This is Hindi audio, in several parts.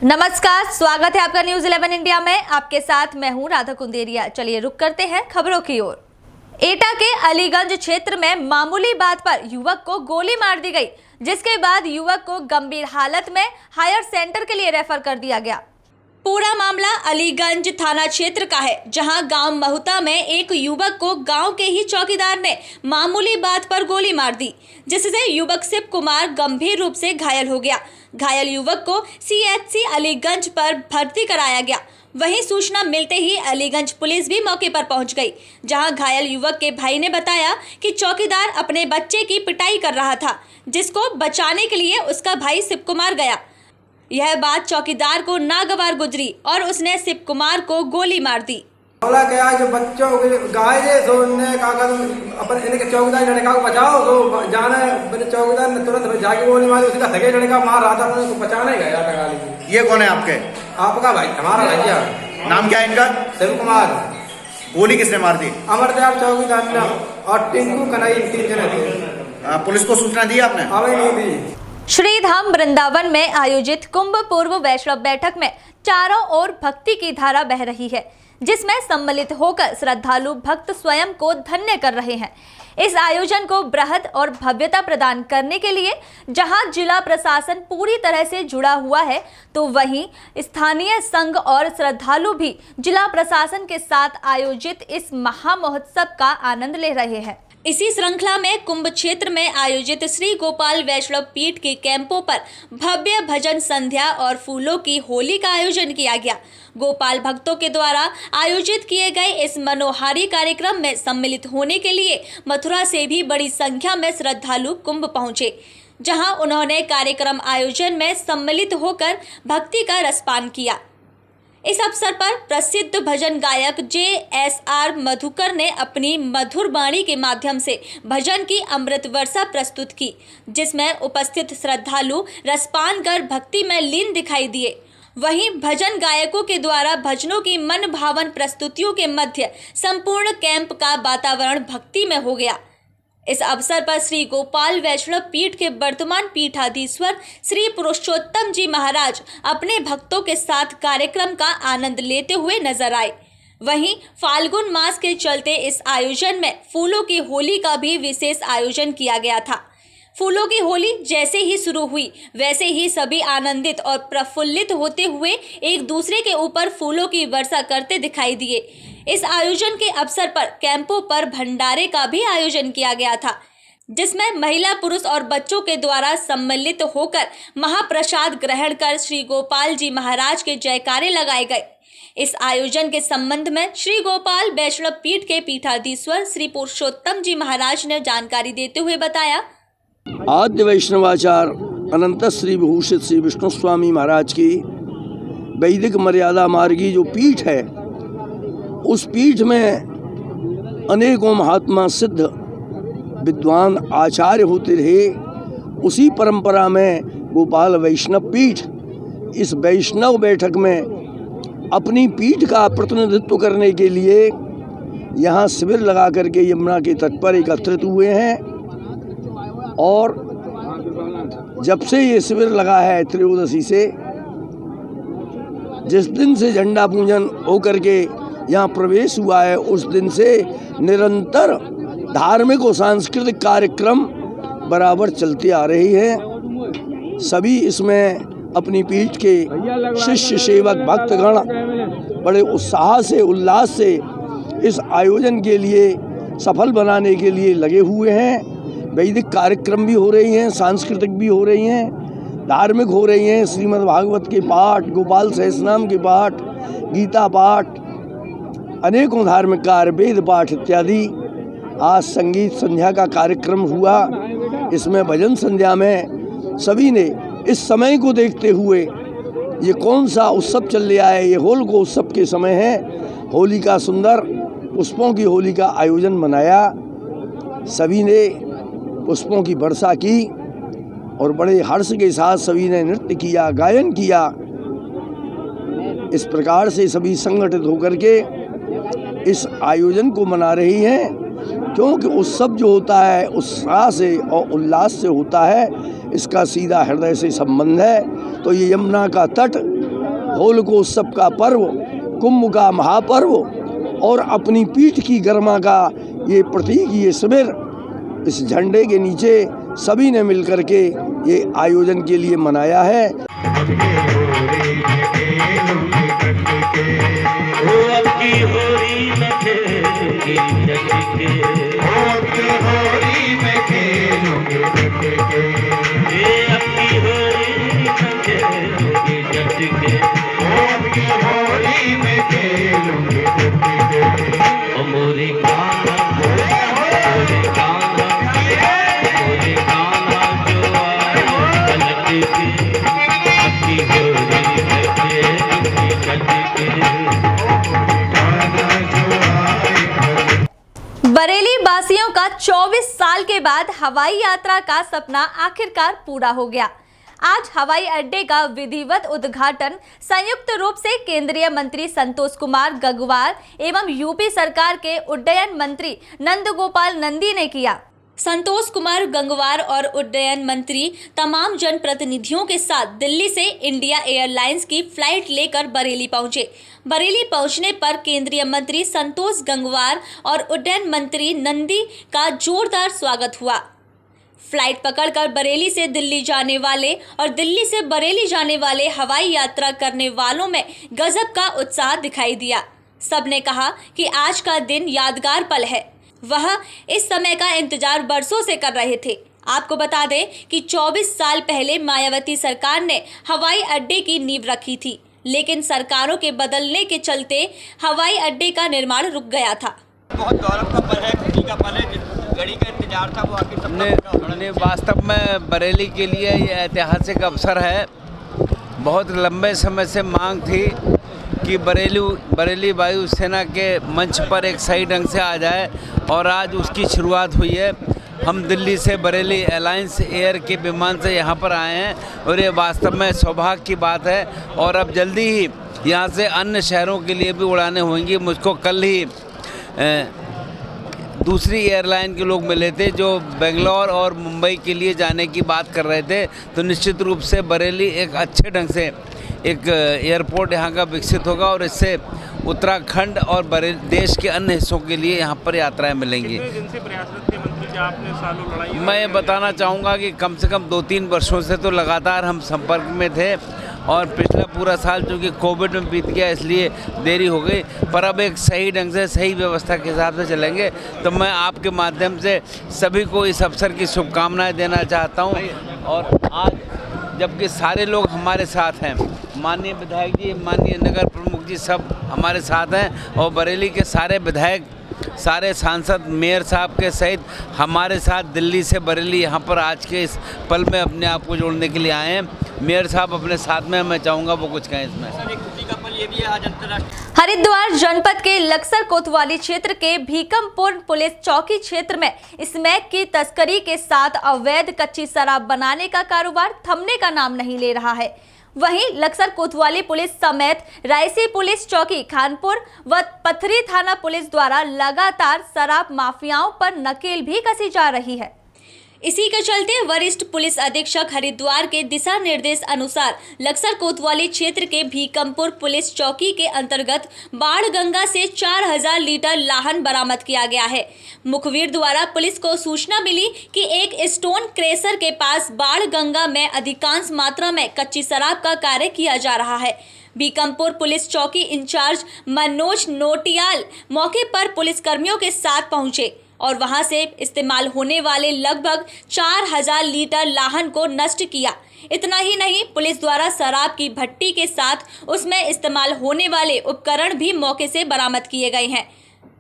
नमस्कार, स्वागत है आपका न्यूज़ 11 इंडिया में। आपके साथ मैं हूं राधा कुंदेरिया। चलिए रुक करते हैं खबरों की ओर। एटा के अलीगंज क्षेत्र में मामूली बात पर युवक को गोली मार दी गई, जिसके बाद युवक को गंभीर हालत में हायर सेंटर के लिए रेफर कर दिया गया। पूरा मामला अलीगंज थाना क्षेत्र का है, जहां गांव महुता में एक युवक को गांव के ही चौकीदार ने मामूली बात पर गोली मार दी, जिससे युवक शिव कुमार गंभीर रूप से घायल हो गया। घायल युवक को CHC अलीगंज पर भर्ती कराया गया। वहीं सूचना मिलते ही अलीगंज पुलिस भी मौके पर पहुंच गई, जहां घायल युवक के भाई ने बताया कि चौकीदार अपने बच्चे की पिटाई कर रहा था, जिसको बचाने के लिए उसका भाई शिव कुमार गया। यह बात चौकीदार को नागवार गुजरी और उसने शिव कुमार को गोली मार दी। क्या जो बच्चों गाय तो अपन इनके चौकीदार लड़का को बचाओ तो जाना मेरे चौकीदार ने तुरंत जाके गोली मारी। उसका सगे लड़का मार रहा था, उनको बचाने गया टका लीजिए। ये कौन है आपके? आपका भाई, हमारा भैया। नाम क्या है इनका? शिव कुमार। गोली किसने मार दी? अमरदेव चौकीदार ने और टिंकू कन्हई, 3 जने थे। पुलिस को सूचना दी आपने? अभी नहीं दी। श्रीधाम वृंदावन में आयोजित कुंभ पूर्व वैष्णव बैठक में चारों ओर भक्ति की धारा बह रही है, जिसमें सम्मिलित होकर श्रद्धालु भक्त स्वयं को धन्य कर रहे हैं। इस आयोजन को बृहद और भव्यता प्रदान करने के लिए जहां जिला प्रशासन पूरी तरह से जुड़ा हुआ है, तो वहीं स्थानीय संघ और श्रद्धालु भी जिला प्रशासन के साथ आयोजित इस महामहोत्सव का आनंद ले रहे हैं। इसी श्रृंखला में कुंभ क्षेत्र में आयोजित श्री गोपाल वैष्णव पीठ के कैंपों पर भव्य भजन संध्या और फूलों की होली का आयोजन किया गया। गोपाल भक्तों के द्वारा आयोजित किए गए इस मनोहारी कार्यक्रम में सम्मिलित होने के लिए मथुरा से भी बड़ी संख्या में श्रद्धालु कुंभ पहुंचे, जहां उन्होंने कार्यक्रम आयोजन में सम्मिलित होकर भक्ति का रसपान किया। इस अवसर पर प्रसिद्ध भजन गायक JSR मधुकर ने अपनी मधुर वाणी के माध्यम से भजन की अमृत वर्षा प्रस्तुत की, जिसमें उपस्थित श्रद्धालु रसपान कर भक्ति में लीन दिखाई दिए। वहीं भजन गायकों के द्वारा भजनों की मन भावन प्रस्तुतियों के मध्य संपूर्ण कैंप का वातावरण भक्ति में हो गया। इस अवसर पर श्री गोपाल वैष्णव पीठ के वर्तमान पीठाधीश्वर श्री पुरुषोत्तम जी महाराज अपने भक्तों के साथ कार्यक्रम का आनंद लेते हुए नजर आए। वहीं फाल्गुन मास के चलते इस आयोजन में फूलों की होली का भी विशेष आयोजन किया गया था। फूलों की होली जैसे ही शुरू हुई, वैसे ही सभी आनंदित और प्रफुल्लित होते हुए एक दूसरे के ऊपर फूलों की वर्षा करते दिखाई दिए। इस आयोजन के अवसर पर कैंपों पर भंडारे का भी आयोजन किया गया था, जिसमें महिला, पुरुष और बच्चों के द्वारा सम्मिलित होकर महाप्रसाद ग्रहण कर श्री गोपाल जी महाराज के जयकारे लगाए गए। इस आयोजन के संबंध में श्री गोपाल वैष्णव पीठ के पीठाधीश्वर श्री पुरुषोत्तम जी महाराज ने जानकारी देते हुए बताया। आद्य वैष्णवाचार अनंत श्री विभूषित श्री विष्णु स्वामी महाराज की वैदिक मर्यादा मार्गी जो पीठ है, उस पीठ में अनेकों महात्मा सिद्ध विद्वान आचार्य होते रहे। उसी परंपरा में गोपाल वैष्णव पीठ इस वैष्णव बैठक में अपनी पीठ का प्रतिनिधित्व करने के लिए यहाँ शिविर लगा करके यमुना के तट पर एकत्रित हुए हैं। और जब से ये शिविर लगा है, त्रयोदशी से, जिस दिन से झंडा पूजन होकर के यहाँ प्रवेश हुआ है, उस दिन से निरंतर धार्मिक और सांस्कृतिक कार्यक्रम बराबर चलते आ रही हैं। सभी इसमें अपनी पीठ के शिष्य, सेवक, भक्तगण बड़े उत्साह से, उल्लास से इस आयोजन के लिए सफल बनाने के लिए लगे हुए हैं। वैदिक कार्यक्रम भी हो रही हैं, सांस्कृतिक भी हो रही हैं, धार्मिक हो रही हैं। श्रीमद् भागवत के पाठ, गोपाल सहस्रनाम के पाठ, गीता पाठ, अनेकों धार्मिक कार्य, वेद पाठ इत्यादि। आज संगीत संध्या का कार्यक्रम हुआ। इसमें भजन संध्या में सभी ने इस समय को देखते हुए, ये कौन सा उत्सव चल रहा है, ये होल को उत्सव के समय है, होली का सुंदर पुष्पों की होली का आयोजन बनाया। सभी ने पुष्पों की वर्षा की और बड़े हर्ष के साथ सभी ने नृत्य किया, गायन किया। इस प्रकार से सभी संगठित होकर के इस आयोजन को मना रही हैं, क्योंकि उत्सव जो होता है उत्साह से और उल्लास से होता है। इसका सीधा हृदय से संबंध है। तो ये यमुना का तट होलिकोत्सव का पर्व, कुंभ का महापर्व और अपनी पीठ की गरिमा का ये प्रतीक, ये शिविर, इस झंडे के नीचे सभी ने मिलकर के ये आयोजन के लिए मनाया है। बरेली वासियों का 24 साल के बाद हवाई यात्रा का सपना आखिरकार पूरा हो गया। आज हवाई अड्डे का विधिवत उद्घाटन संयुक्त रूप से केंद्रीय मंत्री संतोष कुमार गंगवार एवं यूपी सरकार के उड्डयन मंत्री नंदगोपाल नंदी ने किया। संतोष कुमार गंगवार और उड्डयन मंत्री तमाम जनप्रतिनिधियों के साथ दिल्ली से इंडिया एयरलाइंस की फ्लाइट लेकर बरेली पहुंचे। बरेली पहुंचने पर केंद्रीय मंत्री संतोष गंगवार और उड्डयन मंत्री नंदी का जोरदार स्वागत हुआ। फ्लाइट पकड़कर बरेली से दिल्ली जाने वाले और दिल्ली से बरेली जाने वाले हवाई यात्रा करने वालों में गजब का उत्साह दिखाई दिया। सबने कहा कि आज का दिन यादगार पल है। वह इस समय का इंतजार बरसों से कर रहे थे। आपको बता दें कि 24 साल पहले मायावती सरकार ने हवाई अड्डे की नींव रखी थी, लेकिन सरकारों के बदलने के चलते हवाई अड्डे का निर्माण रुक गया था। बहुत गौरव का पल है, खुशी का पल है। जिस घड़ी का इंतजार था वो आखिर सबने वास्तव में बरेली के लिए ये ऐतिहासिक अवसर है। बहुत लंबे समय से मांग थी कि बरेली वायुसेना के मंच पर एक सही ढंग से आ जाए और आज उसकी शुरुआत हुई है। हम दिल्ली से बरेली एलायंस एयर के विमान से यहाँ पर आए हैं और ये वास्तव में सौभाग्य की बात है। और अब जल्दी ही यहाँ से अन्य शहरों के लिए भी उड़ानें होंगी। मुझको कल ही दूसरी एयरलाइन के लोग मिले थे जो बेंगलोर और मुंबई के लिए जाने की बात कर रहे थे। तो निश्चित रूप से बरेली एक अच्छे ढंग से एक एयरपोर्ट यहाँ का विकसित होगा और इससे उत्तराखंड और देश के अन्य हिस्सों के लिए यहाँ पर यात्राएं मिलेंगी। मैं ये बताना चाहूँगा कि कम से कम 2-3 वर्षों से तो लगातार हम संपर्क में थे और पिछला पूरा साल चूँकि कोविड में बीत गया इसलिए देरी हो गई, पर अब एक सही ढंग से सही व्यवस्था के हिसाब से चलेंगे। तो मैं आपके माध्यम से सभी को इस अवसर की शुभकामनाएं देना चाहता हूं। और आज जबकि सारे लोग हमारे साथ हैं, माननीय विधायक जी, माननीय नगर प्रमुख जी सब हमारे साथ हैं और बरेली के सारे विधायक, सारे सांसद, मेयर साहब के सहित हमारे साथ दिल्ली से बरेली यहाँ पर आज के इस पल में अपने आप को जोड़ने के लिए आए हैं। मेयर साहब अपने साथ में, मैं चाहूँगा वो कुछ कहें इसमें। हरिद्वार जनपद के लक्सर कोतवाली क्षेत्र के भीकमपुर पुलिस चौकी क्षेत्र में स्मैक की तस्करी के साथ अवैध कच्ची शराब बनाने का कारोबार थमने का नाम नहीं ले रहा है। वहीं लक्सर कोतवाली पुलिस समेत रायसी पुलिस चौकी, खानपुर व पथरी थाना पुलिस द्वारा लगातार शराब माफियाओं पर नकेल भी कसी जा रही है। इसी के चलते वरिष्ठ पुलिस अधीक्षक हरिद्वार के दिशा निर्देश अनुसार लक्सर कोतवाली क्षेत्र के भीकमपुर पुलिस चौकी के अंतर्गत बाढ़ गंगा से 4000 लीटर लाहन बरामद किया गया है। मुखबिर द्वारा पुलिस को सूचना मिली कि एक स्टोन क्रेशर के पास बाढ़ गंगा में अधिकांश मात्रा में कच्ची शराब का कार्य किया जा रहा है। भीकमपुर पुलिस चौकी इंचार्ज मनोज नोटियाल मौके पर पुलिसकर्मियों के साथ पहुंचे और वहां से इस्तेमाल होने वाले लगभग 4000 लीटर लाहन को नष्ट किया। इतना ही नहीं, पुलिस द्वारा शराब की भट्टी के साथ उसमें इस्तेमाल होने वाले उपकरण भी मौके से बरामद किए गए हैं।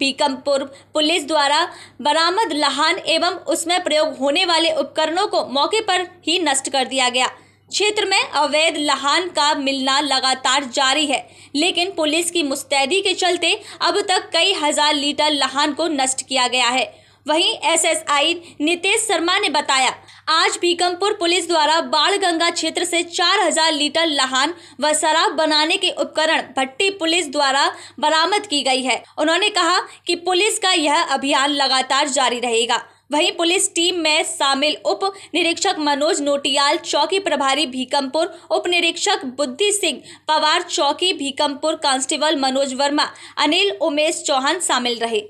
भीकमपुर पुलिस द्वारा बरामद लाहन एवं उसमें प्रयोग होने वाले उपकरणों को मौके पर ही नष्ट कर दिया गया। क्षेत्र में अवैध लाहन का मिलना लगातार जारी है, लेकिन पुलिस की मुस्तैदी के चलते अब तक कई हजार लीटर लाहन को नष्ट किया गया है। वहीं एसएसआई नितेश शर्मा ने बताया, आज भीकमपुर पुलिस द्वारा बाढ़ गंगा क्षेत्र से 4000 लीटर लाहन व शराब बनाने के उपकरण भट्टी पुलिस द्वारा बरामद की गई है। उन्होंने कहा कि पुलिस का यह अभियान लगातार जारी रहेगा। वहीं पुलिस टीम में शामिल उप निरीक्षक मनोज नोटियाल, चौकी प्रभारी भीकमपुर, उप निरीक्षक बुद्धि सिंह पवार, चौकी भीकमपुर, कांस्टेबल मनोज वर्मा, अनिल उमेश चौहान शामिल रहे।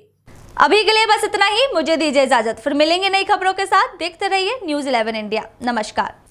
अभी के लिए बस इतना ही। मुझे दीजिए इजाजत, फिर मिलेंगे नई खबरों के साथ। देखते रहिए न्यूज़ 11 इंडिया। नमस्कार।